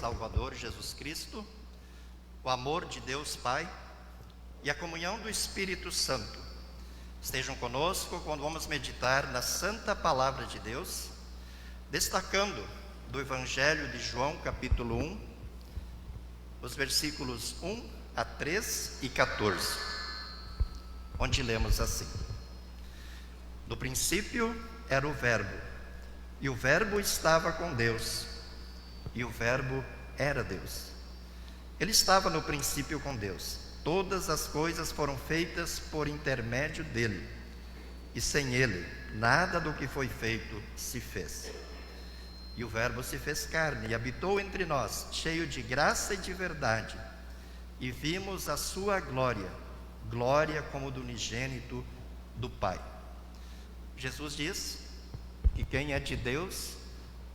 Salvador Jesus Cristo, o amor de Deus Pai e a comunhão do Espírito Santo estejam conosco quando vamos meditar na Santa Palavra de Deus, destacando do Evangelho de João, capítulo 1, os versículos 1 a 3 e 14, onde lemos assim: No princípio era o Verbo, e o Verbo estava com Deus, e o Verbo era Deus. Ele estava no princípio com Deus. Todas as coisas foram feitas por intermédio dele, e sem ele, nada do que foi feito se fez. E o Verbo se fez carne e habitou entre nós, cheio de graça e de verdade, e vimos a sua glória, glória como do unigênito do Pai. Jesus diz que quem é de Deus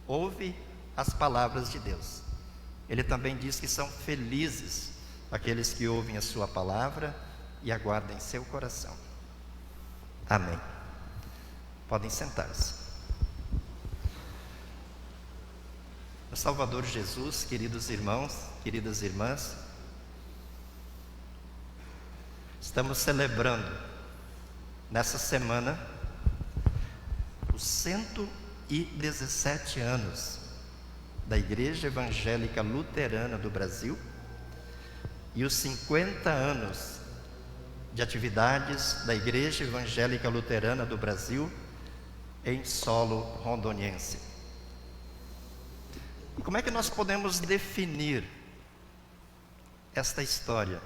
ouve as palavras de Deus. Ele também diz que são felizes aqueles que ouvem a sua palavra e aguardam em seu coração. Amém. Podem sentar-se. O Salvador Jesus, queridos irmãos, queridas irmãs, estamos celebrando nessa semana os 117 anos da Igreja Evangélica Luterana do Brasil e os 50 anos de atividades da Igreja Evangélica Luterana do Brasil em solo rondoniense. E como é que nós podemos definir esta história?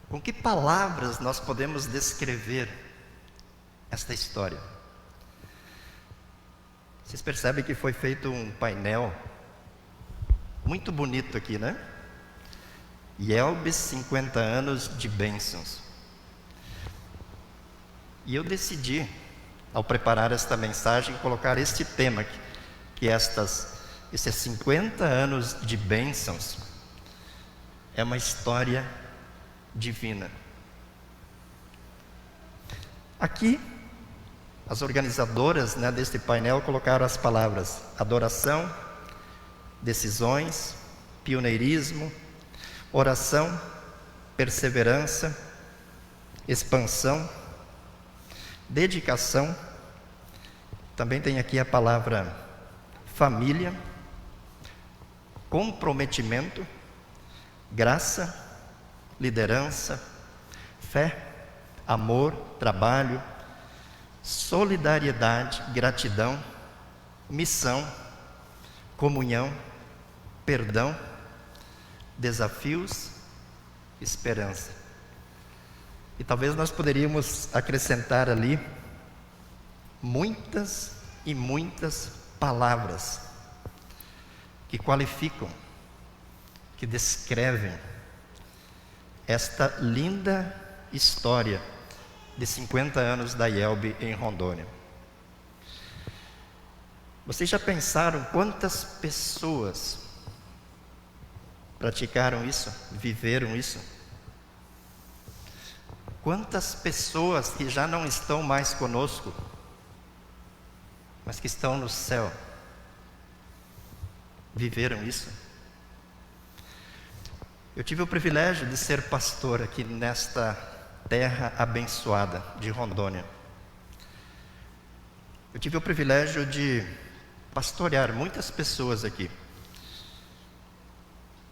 Com que palavras nós podemos descrever esta história? Vocês percebem que foi feito um painel muito bonito aqui, né? Yelbes, 50 anos de bênçãos. E eu decidi, ao preparar esta mensagem, colocar este tema aqui, que esses 50 anos de bênçãos é uma história divina. Aqui, as organizadoras, deste painel colocaram as palavras adoração, decisões, pioneirismo, oração, perseverança, expansão, dedicação. Também tem aqui a palavra família, comprometimento, graça, liderança, fé, amor, trabalho, solidariedade, gratidão, missão, comunhão, perdão, desafios, esperança. E talvez nós poderíamos acrescentar ali muitas e muitas palavras que qualificam, que descrevem esta linda história de 50 anos da IELB em Rondônia. Vocês já pensaram quantas pessoas praticaram isso, viveram isso? Quantas pessoas que já não estão mais conosco, mas que estão no céu, viveram isso? Eu tive o privilégio de ser pastor aqui nesta terra abençoada de Rondônia. Eu tive o privilégio de pastorear muitas pessoas aqui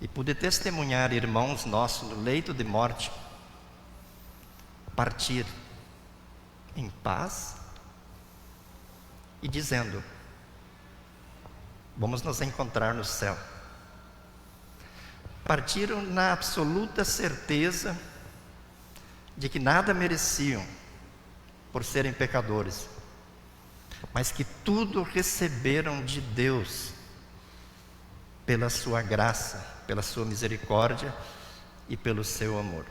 e poder testemunhar irmãos nossos no leito de morte partir em paz e dizendo: vamos nos encontrar no céu. Partiram na absoluta certeza de que nada mereciam por serem pecadores, mas que tudo receberam de Deus pela sua graça, pela sua misericórdia e pelo seu amor.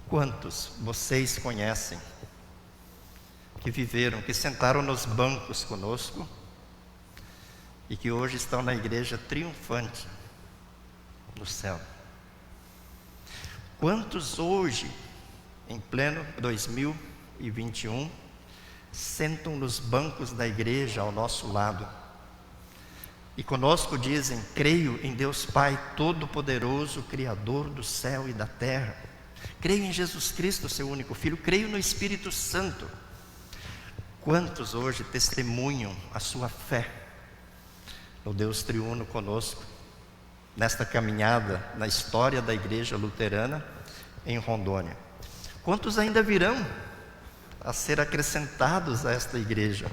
Quantos vocês conhecem que viveram, que sentaram nos bancos conosco e que hoje estão na igreja triunfante no céu? Quantos hoje, em pleno 2021, sentam nos bancos da igreja ao nosso lado, E conosco dizem: creio em Deus Pai Todo-Poderoso, Criador do céu e da terra. Creio em Jesus Cristo, seu único Filho. Creio no Espírito Santo. Quantos hoje testemunham a sua fé no Deus triuno conosco, nesta caminhada na história da Igreja Luterana em Rondônia? Quantos ainda virão a ser acrescentados a esta igreja?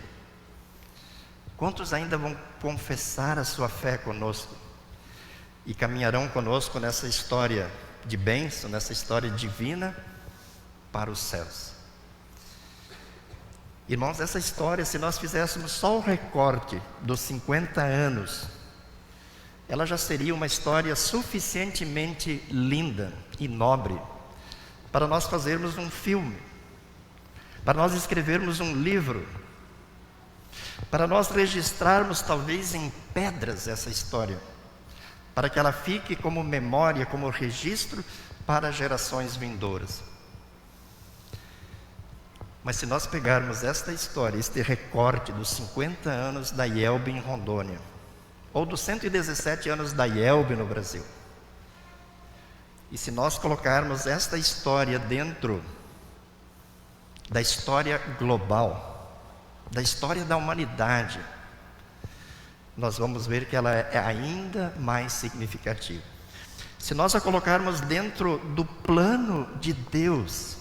Quantos ainda vão confessar a sua fé conosco e caminharão conosco nessa história de bênção, nessa história divina para os céus? Irmãos, essa história, se nós fizéssemos só o recorte dos 50 anos, ela já seria uma história suficientemente linda e nobre para nós fazermos um filme, para nós escrevermos um livro, para nós registrarmos talvez em pedras essa história, para que ela fique como memória, como registro para gerações vindouras. Mas se nós pegarmos esta história, este recorte dos 50 anos da IELB em Rondônia, ou dos 117 anos da IELB no Brasil, e se nós colocarmos esta história dentro da história global, da história da humanidade, nós vamos ver que ela é ainda mais significativa. Se nós a colocarmos dentro do plano de Deus,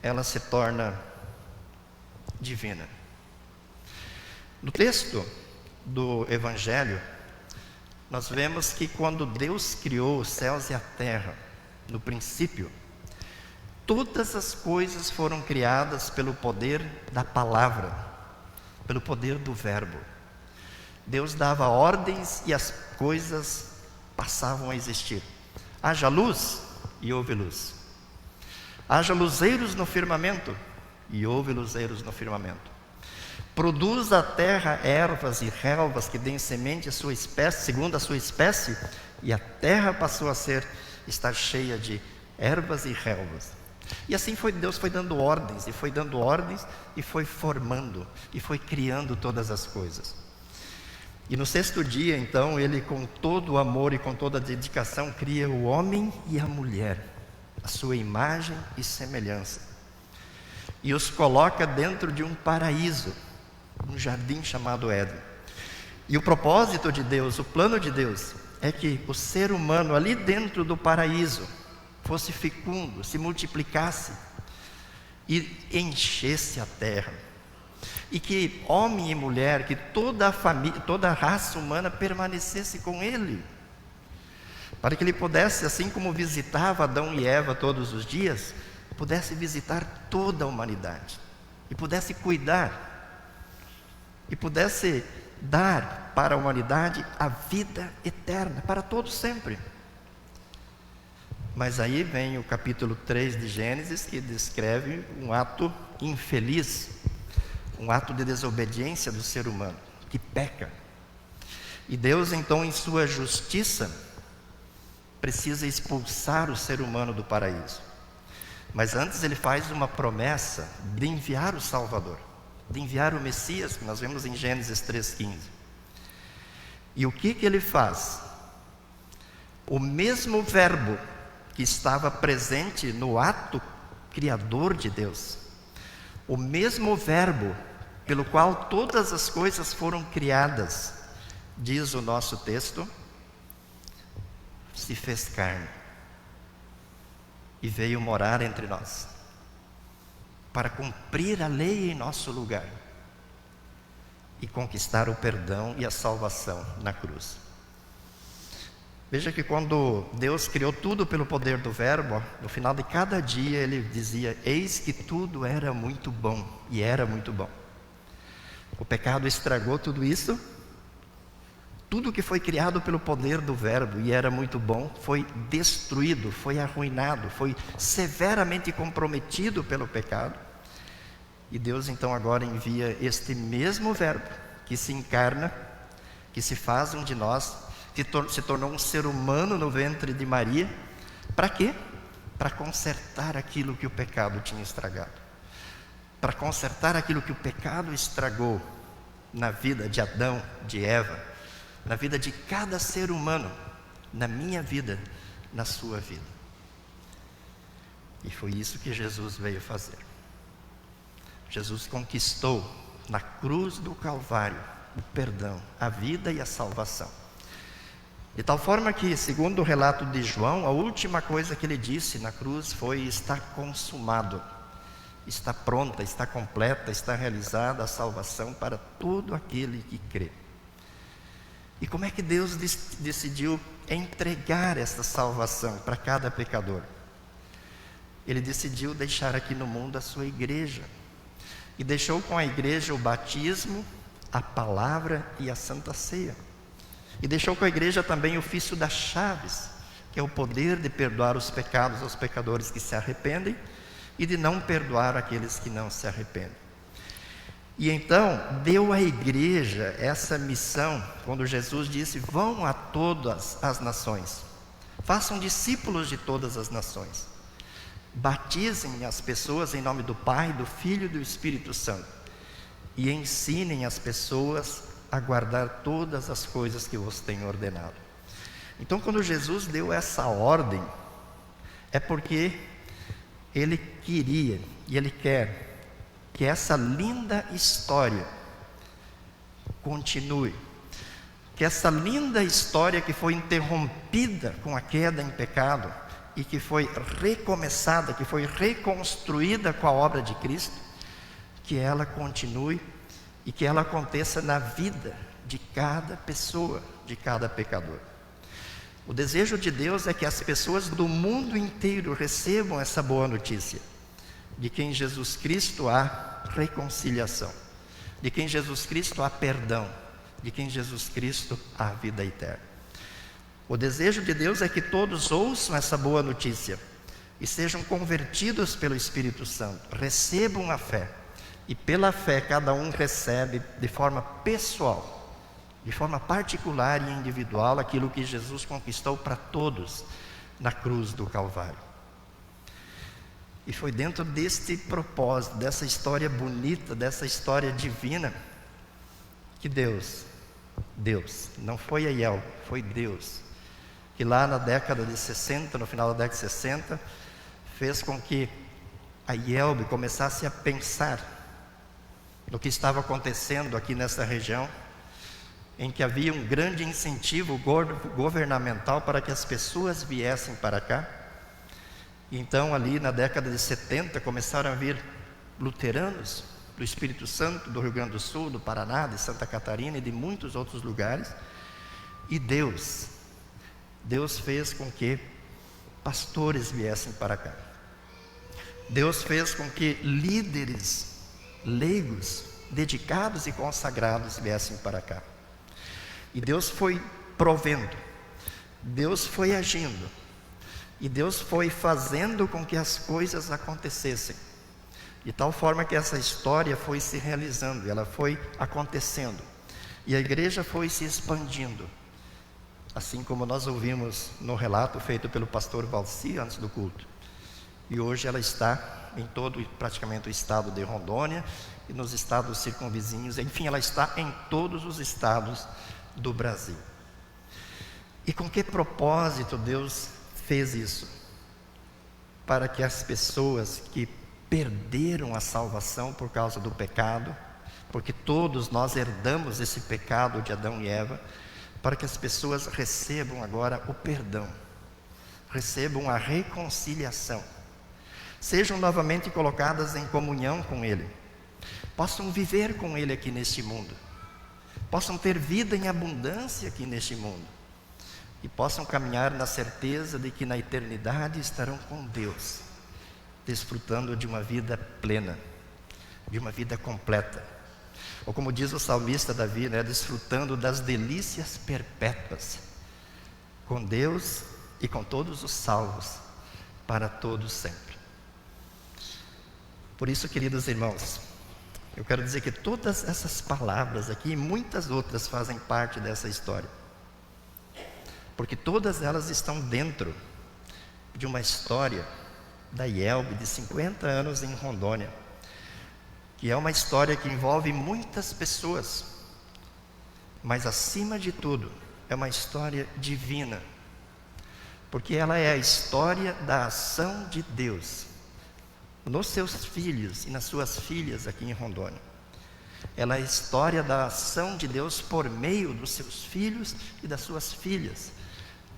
ela se torna divina. No texto do Evangelho, nós vemos que quando Deus criou os céus e a terra, no princípio, todas as coisas foram criadas pelo poder da palavra, pelo poder do verbo. Deus dava ordens e as coisas passavam a existir. Haja luz e houve luz. Haja luzeiros no firmamento e houve luzeiros no firmamento. Produz a terra ervas e relvas que deem semente à sua espécie, segundo a sua espécie, e a terra passou a estar cheia de ervas e relvas. E assim Deus foi dando ordens, e foi dando ordens, e foi formando, e foi criando todas as coisas. E no sexto dia, então, Ele, com todo o amor e com toda a dedicação, cria o homem e a mulher, a sua imagem e semelhança, e os coloca dentro de um paraíso, um jardim chamado Éden. E o propósito de Deus, o plano de Deus, é que o ser humano ali dentro do paraíso fosse fecundo, se multiplicasse e enchesse a terra, e que homem e mulher, que toda a família, toda a raça humana permanecesse com ele, para que ele pudesse, assim como visitava Adão e Eva todos os dias, pudesse visitar toda a humanidade, e pudesse cuidar, e pudesse dar para a humanidade a vida eterna, para todos sempre. Mas aí vem o capítulo 3 de Gênesis, que descreve um ato infeliz, um ato de desobediência do ser humano, que peca. E Deus, então, em sua justiça, precisa expulsar o ser humano do paraíso. Mas antes Ele faz uma promessa de enviar o Salvador, de enviar o Messias, que nós vemos em Gênesis 3,15. E o que Ele faz? O mesmo verbo que estava presente no ato criador de Deus, o mesmo verbo pelo qual todas as coisas foram criadas, diz o nosso texto, se fez carne e veio morar entre nós, para cumprir a lei em nosso lugar e conquistar o perdão e a salvação na cruz. Veja que quando Deus criou tudo pelo poder do verbo, no final de cada dia Ele dizia: eis que tudo era muito bom, e era muito bom. O pecado estragou tudo isso. Tudo que foi criado pelo poder do verbo e era muito bom, foi destruído, foi arruinado, foi severamente comprometido pelo pecado. E Deus então agora envia este mesmo verbo, que se encarna, que se faz um de nós, que se tornou um ser humano no ventre de Maria. Para quê? Para consertar aquilo que o pecado tinha estragado. Para consertar aquilo que o pecado estragou na vida de Adão, de Eva, na vida de cada ser humano, na minha vida, na sua vida. E foi isso que Jesus veio fazer. Jesus conquistou na cruz do Calvário o perdão, a vida e a salvação. De tal forma que, segundo o relato de João, a última coisa que ele disse na cruz foi: está consumado, está pronta, está completa, está realizada a salvação para todo aquele que crê. E como é que Deus decidiu entregar essa salvação para cada pecador? Ele decidiu deixar aqui no mundo a sua igreja, e deixou com a igreja o batismo, a palavra e a santa ceia. E deixou com a igreja também o ofício das chaves, que é o poder de perdoar os pecados aos pecadores que se arrependem e de não perdoar aqueles que não se arrependem. E então deu à igreja essa missão, quando Jesus disse: vão a todas as nações, façam discípulos de todas as nações, batizem as pessoas em nome do Pai, do Filho e do Espírito Santo, e ensinem as pessoas a guardar todas as coisas que vos tenho ordenado. Então, quando Jesus deu essa ordem, é porque Ele queria e Ele quer que essa linda história continue, que essa linda história que foi interrompida com a queda em pecado e que foi recomeçada, que foi reconstruída com a obra de Cristo, que ela continue e que ela aconteça na vida de cada pessoa, de cada pecador. O desejo de Deus é que as pessoas do mundo inteiro recebam essa boa notícia, de que em Jesus Cristo há reconciliação, de que em Jesus Cristo há perdão, de que em Jesus Cristo há vida eterna. O desejo de Deus é que todos ouçam essa boa notícia e sejam convertidos pelo Espírito Santo, recebam a fé, e pela fé cada um recebe de forma pessoal, de forma particular e individual, aquilo que Jesus conquistou para todos na cruz do Calvário. E foi dentro deste propósito, dessa história bonita, dessa história divina, que Deus, não foi a IELB, foi Deus, que lá na década de 60, no final da década de 60, fez com que a IELB começasse a pensar no que estava acontecendo aqui nessa região, em que havia um grande incentivo governamental para que as pessoas viessem para cá. Então, ali na década de 70, começaram a vir luteranos do Espírito Santo, do Rio Grande do Sul, do Paraná, de Santa Catarina e de muitos outros lugares. E Deus fez com que pastores viessem para cá. Deus fez com que líderes leigos, dedicados e consagrados viessem para cá. E Deus foi provendo, Deus foi agindo, e Deus foi fazendo com que as coisas acontecessem, de tal forma que essa história foi se realizando, ela foi acontecendo, e a igreja foi se expandindo, assim como nós ouvimos no relato feito pelo pastor Valci antes do culto. E hoje ela está em todo praticamente o estado de Rondônia e nos estados circunvizinhos, enfim, ela está em todos os estados do Brasil. E com que propósito Deus fez isso? Para que as pessoas que perderam a salvação por causa do pecado, porque todos nós herdamos esse pecado de Adão e Eva, para que as pessoas recebam agora o perdão, recebam a reconciliação, sejam novamente colocadas em comunhão com Ele, possam viver com Ele aqui neste mundo, possam ter vida em abundância aqui neste mundo, e possam caminhar na certeza de que na eternidade estarão com Deus, desfrutando de uma vida plena, de uma vida completa, ou como diz o salmista Davi, desfrutando das delícias perpétuas, com Deus e com todos os salvos, para todos sempre. Por isso, queridos irmãos, eu quero dizer que todas essas palavras aqui e muitas outras fazem parte dessa história, porque todas elas estão dentro de uma história da IELB de 50 anos em Rondônia, que é uma história que envolve muitas pessoas, mas acima de tudo, é uma história divina, porque ela é a história da ação de Deus nos seus filhos e nas suas filhas aqui em Rondônia. Ela é a história da ação de Deus por meio dos seus filhos e das suas filhas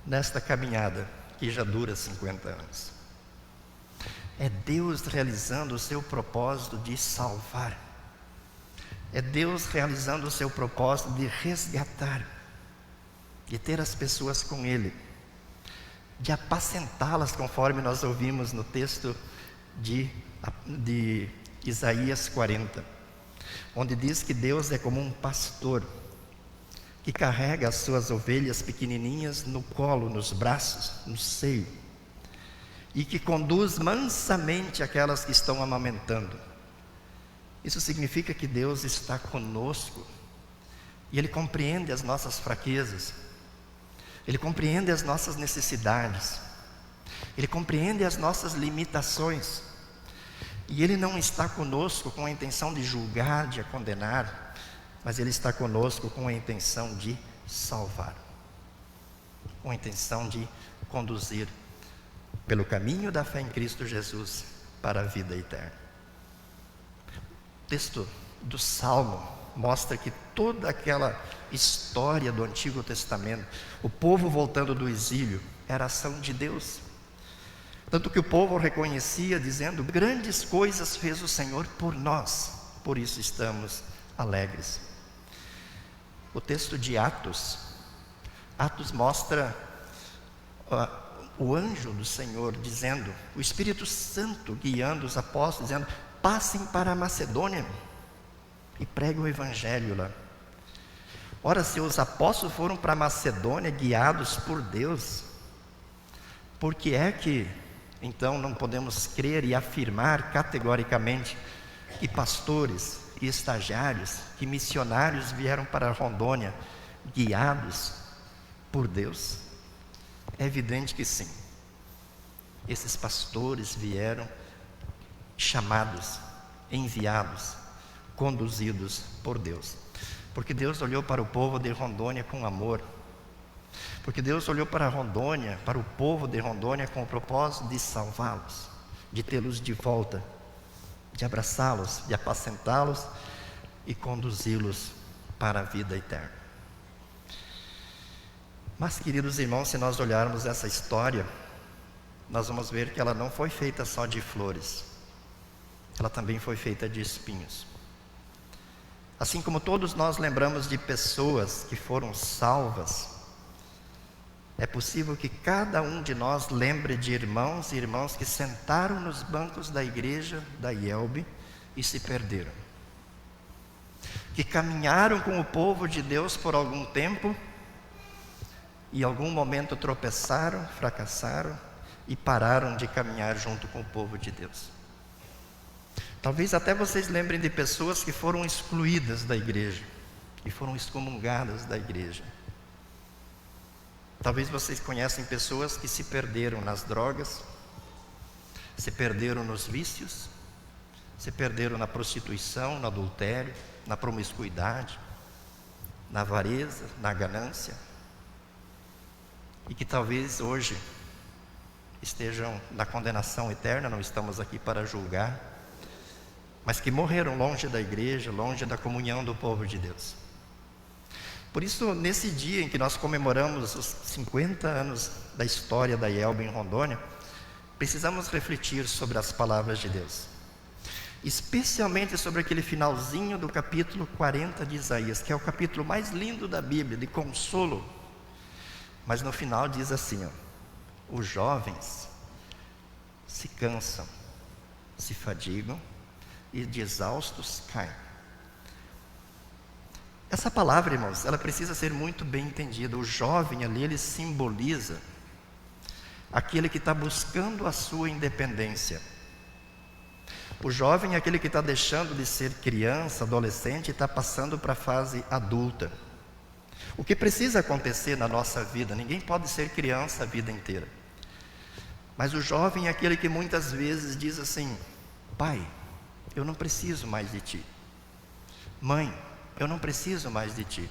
nesta caminhada que já dura 50 anos. É Deus realizando o seu propósito de salvar. É Deus realizando o seu propósito de resgatar, de ter as pessoas com Ele, de apacentá-las, conforme nós ouvimos no texto de Isaías 40, onde diz que Deus é como um pastor que carrega as suas ovelhas pequenininhas no colo, nos braços, no seio, e que conduz mansamente aquelas que estão amamentando. Isso significa que Deus está conosco, e Ele compreende as nossas fraquezas, Ele compreende as nossas necessidades, Ele compreende as nossas limitações, e Ele não está conosco com a intenção de julgar, de condenar, mas Ele está conosco com a intenção de salvar, com a intenção de conduzir pelo caminho da fé em Cristo Jesus para a vida eterna. O texto do Salmo mostra que toda aquela história do Antigo Testamento, o povo voltando do exílio, era ação de Deus. Tanto que o povo reconhecia, dizendo: grandes coisas fez o Senhor por nós, por isso estamos alegres. O texto de Atos mostra o anjo do Senhor dizendo, o Espírito Santo guiando os apóstolos, dizendo: passem para a Macedônia e preguem o Evangelho lá. Ora, se os apóstolos foram para a Macedônia guiados por Deus, por que é que então não podemos crer e afirmar categoricamente que pastores e estagiários, que missionários vieram para Rondônia guiados por Deus? É evidente que sim. Esses pastores vieram chamados, enviados, conduzidos por Deus. Porque Deus olhou para o povo de Rondônia com amor. Porque Deus olhou para Rondônia, para o povo de Rondônia, com o propósito de salvá-los, de tê-los de volta, de abraçá-los, de apacentá-los e conduzi-los para a vida eterna. Mas, queridos irmãos, se nós olharmos essa história, nós vamos ver que ela não foi feita só de flores, ela também foi feita de espinhos. Assim como todos nós lembramos de pessoas que foram salvas, é possível que cada um de nós lembre de irmãos e irmãs que sentaram nos bancos da igreja da IELB e se perderam, que caminharam com o povo de Deus por algum tempo e em algum momento tropeçaram, fracassaram e pararam de caminhar junto com o povo de Deus. Talvez até vocês lembrem de pessoas que foram excluídas da igreja, que foram excomungadas da igreja. Talvez vocês conhecem pessoas que se perderam nas drogas, se perderam nos vícios, se perderam na prostituição, no adultério, na promiscuidade, na avareza, na ganância, e que talvez hoje estejam na condenação eterna. Não estamos aqui para julgar, mas que morreram longe da igreja, longe da comunhão do povo de Deus. Por isso, nesse dia em que nós comemoramos os 50 anos da história da IELB em Rondônia, precisamos refletir sobre as palavras de Deus, especialmente sobre aquele finalzinho do capítulo 40 de Isaías, que é o capítulo mais lindo da Bíblia, de consolo. Mas no final diz assim, os jovens se cansam, se fadigam e de exaustos caem. Essa palavra, irmãos, ela precisa ser muito bem entendida. O jovem ali, ele simboliza aquele que está buscando a sua independência. O jovem é aquele que está deixando de ser criança, adolescente e está passando para a fase adulta. O que precisa acontecer na nossa vida? Ninguém pode ser criança a vida inteira. Mas o jovem é aquele que muitas vezes diz assim: pai, eu não preciso mais de ti. Mãe, eu não preciso mais de ti.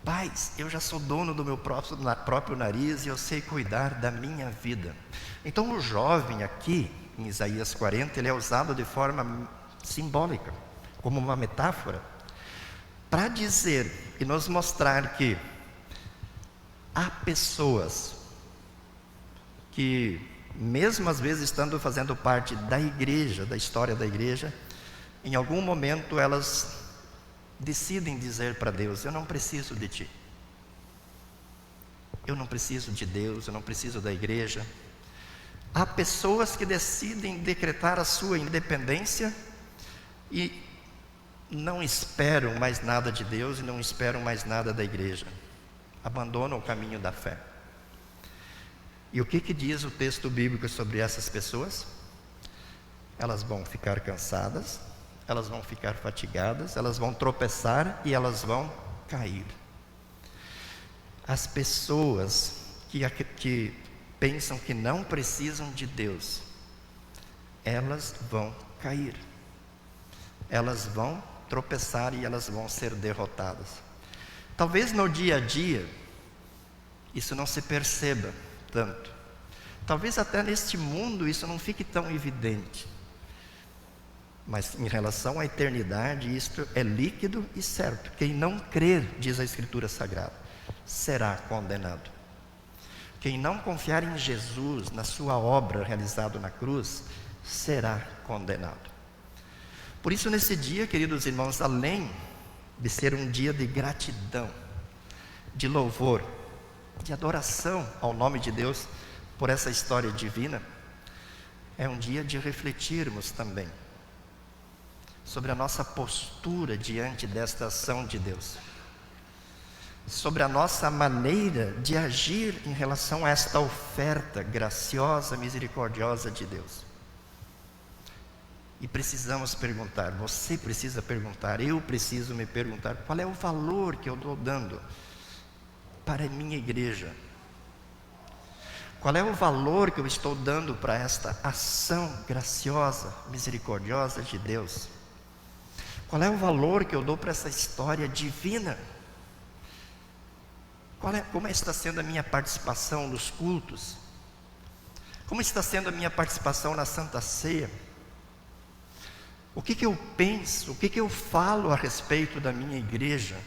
paz, eu já sou dono do meu próprio nariz e eu sei cuidar da minha vida. Então o jovem aqui, em Isaías 40, ele é usado de forma simbólica, como uma metáfora, para dizer e nos mostrar que há pessoas que, mesmo às vezes estando fazendo parte da igreja, da história da igreja, em algum momento elas decidem dizer para Deus: eu não preciso de ti, eu não preciso de Deus, eu não preciso da igreja. Há pessoas que decidem decretar a sua independência e não esperam mais nada de Deus e não esperam mais nada da igreja, abandonam o caminho da fé. E o que diz o texto bíblico sobre essas pessoas? Elas vão ficar cansadas, elas vão ficar fatigadas, elas vão tropeçar e elas vão cair. As pessoas que pensam que não precisam de Deus, elas vão cair, elas vão tropeçar e elas vão ser derrotadas. Talvez no dia a dia isso não se perceba tanto, talvez até neste mundo isso não fique tão evidente, mas em relação à eternidade isto é líquido e certo. Quem não crer, diz a Escritura Sagrada, será condenado. Quem não confiar em Jesus, na sua obra realizada na cruz, será condenado. Por isso, nesse dia, queridos irmãos, além de ser um dia de gratidão, de louvor, de adoração ao nome de Deus por essa história divina, é um dia de refletirmos também sobre a nossa postura diante desta ação de Deus, sobre a nossa maneira de agir em relação a esta oferta graciosa, misericordiosa de Deus. E precisamos perguntar, você precisa perguntar, eu preciso me perguntar, qual é o valor que eu estou dando para a minha igreja? Qual é o valor que eu estou dando para esta ação graciosa, misericordiosa de Deus? Qual é o valor que eu dou para essa história divina? Como está sendo a minha participação nos cultos? Como está sendo a minha participação na Santa Ceia? O que eu penso, o que eu falo a respeito da minha igreja?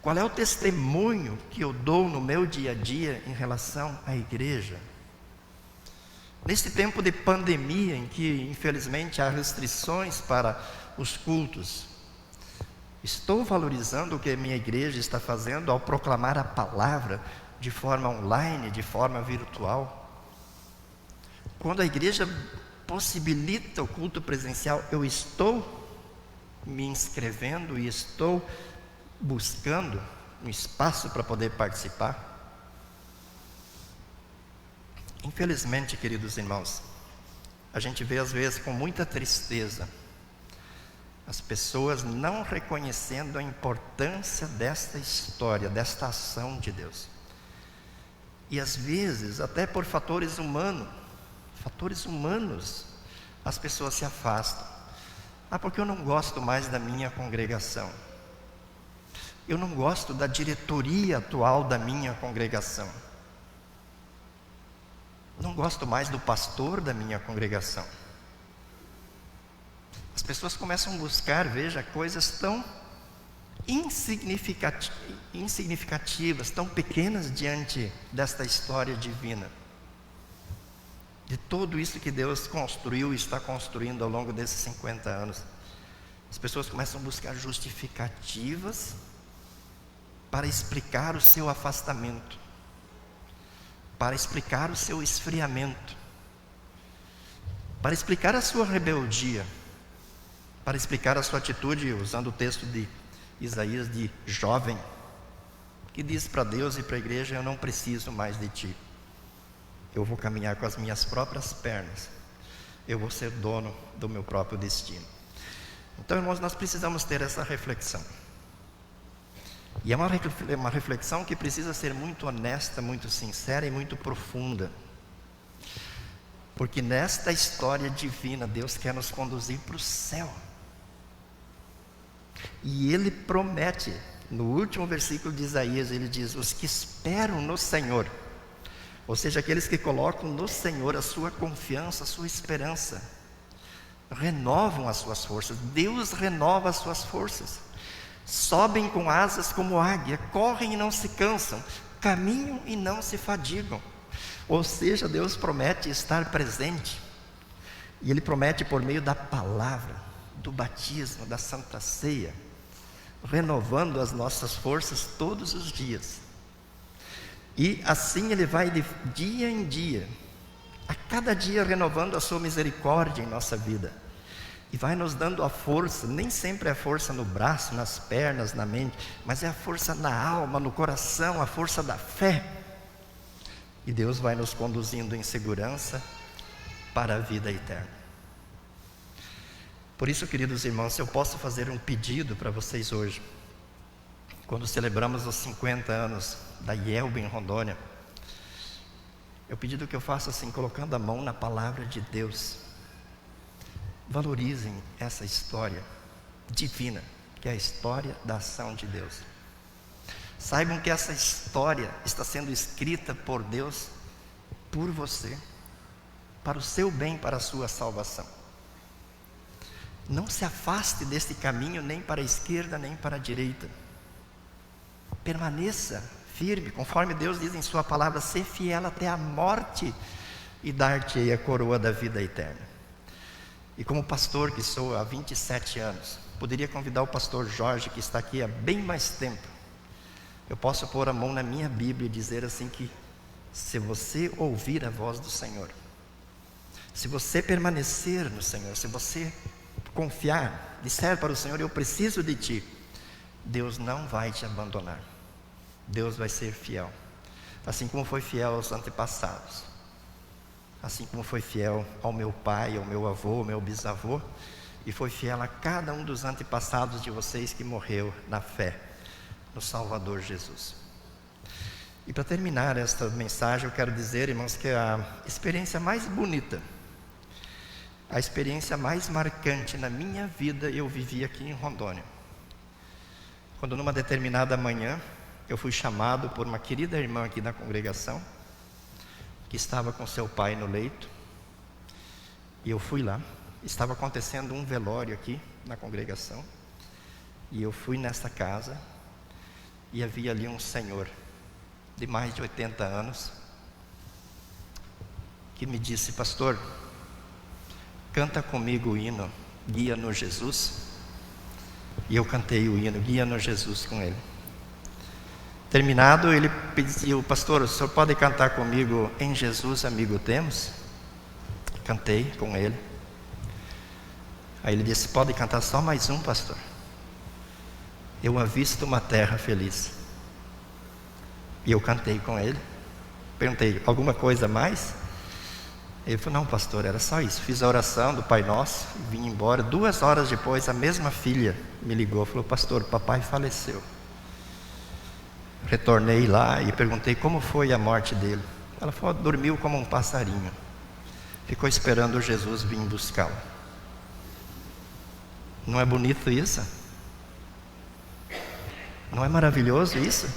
Qual é o testemunho que eu dou no meu dia a dia em relação à igreja? Neste tempo de pandemia, em que infelizmente há restrições para os cultos, estou valorizando o que a minha igreja está fazendo ao proclamar a palavra de forma online, de forma virtual? Quando a igreja possibilita o culto presencial, eu estou me inscrevendo e estou buscando um espaço para poder participar? Infelizmente, queridos irmãos, a gente vê às vezes com muita tristeza as pessoas não reconhecendo a importância desta história, desta ação de Deus. E às vezes, até por fatores humanos, as pessoas se afastam. Porque eu não gosto mais da minha congregação. Eu não gosto da diretoria atual da minha congregação. Não gosto mais do pastor da minha congregação. As pessoas começam a buscar, veja, coisas tão insignificativas, tão pequenas diante desta história divina, de tudo isso que Deus construiu e está construindo ao longo desses 50 anos. As pessoas começam a buscar justificativas para explicar o seu afastamento, para explicar o seu esfriamento, para explicar a sua rebeldia, para explicar a sua atitude, usando o texto de Isaías, de jovem, que diz para Deus e para a igreja: eu não preciso mais de ti, eu vou caminhar com as minhas próprias pernas, eu vou ser dono do meu próprio destino. Então, irmãos, nós precisamos ter essa reflexão, e é uma reflexão que precisa ser muito honesta, muito sincera e muito profunda, porque nesta história divina Deus quer nos conduzir para o céu. E Ele promete, No último versículo de Isaías, ele diz: os que esperam no Senhor, ou seja, aqueles que colocam no Senhor a sua confiança, a sua esperança, renovam as suas forças. Deus renova as suas forças. Sobem com asas como águia, correm e não se cansam, caminham e não se fadigam. Ou seja, Deus promete estar presente, e Ele promete por meio da palavra, do batismo, da Santa Ceia, renovando as nossas forças todos os dias. E assim Ele vai de dia em dia, a cada dia renovando a sua misericórdia em nossa vida, e vai nos dando a força. Nem sempre é a força no braço, nas pernas, na mente, mas é a força na alma, no coração, a força da fé. E Deus vai nos conduzindo em segurança para a vida eterna. Por isso, queridos irmãos, se eu posso fazer um pedido para vocês hoje, quando celebramos os 50 anos da IELB em Rondônia, eu pedido que eu faça assim, colocando a mão na palavra de Deus. Valorizem essa história divina, que é a história da ação de Deus. Saibam que essa história está sendo escrita por Deus, por você, para o seu bem, para a sua salvação. Não se afaste desse caminho, nem para a esquerda, nem para a direita. Permaneça firme, conforme Deus diz em sua palavra: ser fiel até a morte, e dar-te-ei a coroa da vida eterna. E como pastor que sou há 27 anos, poderia convidar o pastor Jorge, que está aqui há bem mais tempo. Eu posso pôr a mão na minha Bíblia e dizer assim que, se você ouvir a voz do Senhor, se você permanecer no Senhor, se você confiar, disser para o Senhor: eu preciso de Ti, Deus não vai te abandonar. Deus vai ser fiel, assim como foi fiel aos antepassados, assim como foi fiel ao meu pai, ao meu avô, ao meu bisavô, e foi fiel a cada um dos antepassados de vocês que morreu na fé no Salvador Jesus. E para terminar esta mensagem, eu quero dizer, irmãos, que a experiência mais bonita, a experiência mais marcante na minha vida, eu vivi aqui em Rondônia. Quando numa determinada manhã, eu fui chamado por uma querida irmã aqui da congregação, que estava com seu pai no leito, e eu fui lá. Estava acontecendo um velório aqui na congregação, e eu fui nessa casa, e havia ali um senhor de mais de 80 anos, que me disse: pastor, canta comigo o hino Guia-nos Jesus. E eu cantei o hino Guia-nos Jesus com ele. Terminado, ele pediu: pastor, o senhor pode cantar comigo Em Jesus Amigo Temos? Cantei com ele. Aí ele disse: pode cantar só mais um, pastor. Eu avisto uma terra feliz. E eu cantei com ele. Perguntei: alguma coisa a mais? Ele falou: não, pastor, era só isso. Fiz a oração do Pai Nosso e vim embora. 2 horas depois, a mesma filha me ligou, falou: pastor, papai faleceu. Retornei lá e perguntei como foi a morte dele. Ela falou: dormiu como um passarinho, ficou esperando Jesus vir buscá-lo. Não é bonito isso? Não é maravilhoso isso?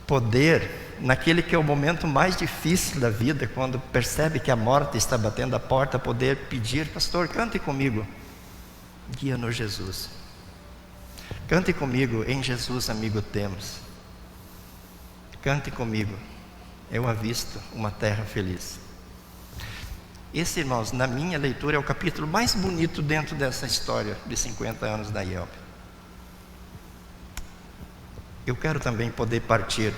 Poder, naquele que é o momento mais difícil da vida, quando percebe que a morte está batendo a porta, poder pedir: pastor, cante comigo Guia-nos Jesus. Cante comigo Em Jesus Amigo Temos. Cante comigo Eu avisto uma terra feliz. Esse, irmãos, na minha leitura, é o capítulo mais bonito dentro dessa história de 50 anos da IELB. Eu quero também poder partir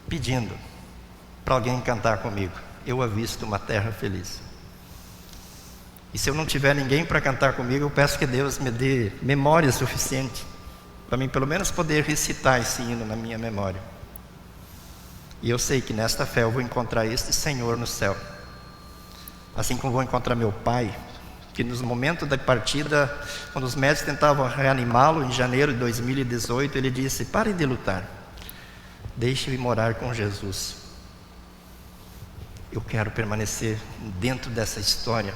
pedindo para alguém cantar comigo Eu avisto uma terra feliz. E se eu não tiver ninguém para cantar comigo, eu peço que Deus me dê memória suficiente para mim pelo menos poder recitar esse hino na minha memória. E eu sei que nesta fé eu vou encontrar este Senhor no céu, assim como vou encontrar meu pai, que nos momentos da partida, quando os médicos tentavam reanimá-lo em janeiro de 2018, ele disse: parem de lutar, deixe-me morar com Jesus. Eu quero permanecer dentro dessa história,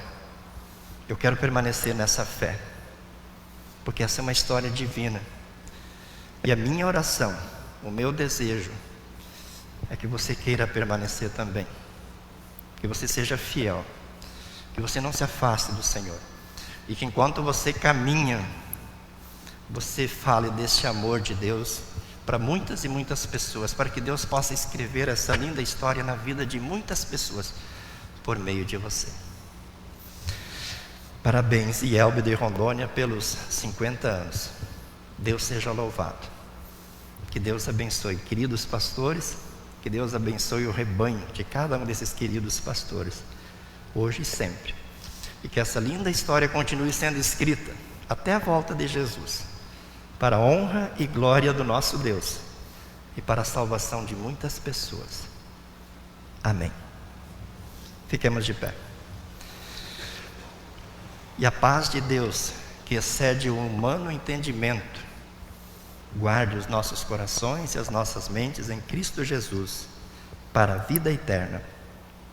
eu quero permanecer nessa fé, porque essa é uma história divina, E a minha oração, o meu desejo, é que você queira permanecer também. Que você seja fiel. Que você não se afaste do Senhor. E que enquanto você caminha, você fale desse amor de Deus para muitas e muitas pessoas, para que Deus possa escrever essa linda história na vida de muitas pessoas, por meio de você. Parabéns, Ielbe de Rondônia, pelos 50 anos. Deus seja louvado. Que Deus abençoe, queridos pastores, que Deus abençoe o rebanho de cada um desses queridos pastores, hoje e sempre. E que essa linda história continue sendo escrita até a volta de Jesus, para a honra e glória do nosso Deus e para a salvação de muitas pessoas. Amém. Fiquemos de pé. E a paz de Deus, que excede o humano entendimento, guarde os nossos corações e as nossas mentes em Cristo Jesus, para a vida eterna.